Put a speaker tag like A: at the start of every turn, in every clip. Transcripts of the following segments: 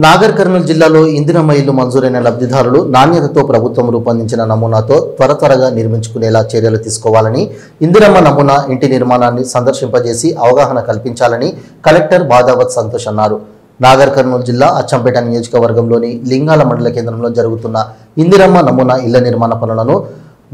A: నాగర్ కర్నూలు జిల్లాలో ఇందిరమ్మ ఇల్లు మంజూరైన లబ్ధిదారులు నాణ్యతతో ప్రభుత్వం రూపొందించిన నమూనాతో త్వరగా నిర్మించుకునేలా చర్యలు తీసుకోవాలని, ఇందిరమ్మ నమూనా ఇంటి నిర్మాణాన్ని సందర్శింపజేసి అవగాహన కల్పించాలని కలెక్టర్ బాదావత్ సంతోష్ అన్నారు. నాగర్ కర్నూలు జిల్లా అచ్చంపేట నియోజకవర్గంలోని లింగాల మండల కేంద్రంలో జరుగుతున్న ఇందిరమ్మ నమూనా ఇళ్ల నిర్మాణ పనులను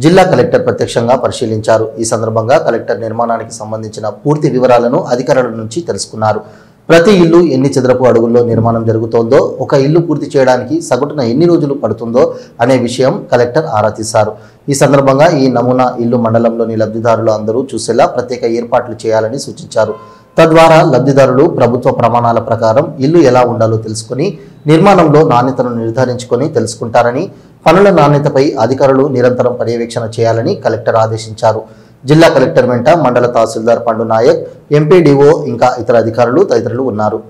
A: జిల్లా కలెక్టర్ ప్రత్యక్షంగా పరిశీలించారు. ఈ సందర్భంగా కలెక్టర్ నిర్మాణానికి సంబంధించిన పూర్తి వివరాలను అధికారుల నుంచి తెలుసుకున్నారు. ప్రతి ఇల్లు ఎన్ని చదరపు అడుగుల్లో నిర్మాణం జరుగుతోందో, ఒక ఇల్లు పూర్తి చేయడానికి సగటున ఎన్ని రోజులు పడుతుందో అనే విషయం కలెక్టర్ ఆరా తీశారు. ఈ సందర్భంగా ఈ నమూనా ఇల్లు మండలంలోని లబ్ధిదారులు అందరూ చూసేలా ప్రత్యేక ఏర్పాట్లు చేయాలని సూచించారు. తద్వారా లబ్ధిదారులు ప్రభుత్వ ప్రమాణాల ప్రకారం ఇల్లు ఎలా ఉండాలో తెలుసుకుని నిర్మాణంలో నాణ్యతను నిర్ధారించుకొని తెలుసుకుంటారని, పనుల నాణ్యతపై అధికారులు నిరంతరం పర్యవేక్షణ చేయాలని కలెక్టర్ ఆదేశించారు. జిల్లా కలెక్టర్ వెంట మండల తహసీల్దార్ పండు నాయక్, ఎంపీడీఓ ఇంకా ఇతర అధికారులు తదితరులు ఉన్నారు.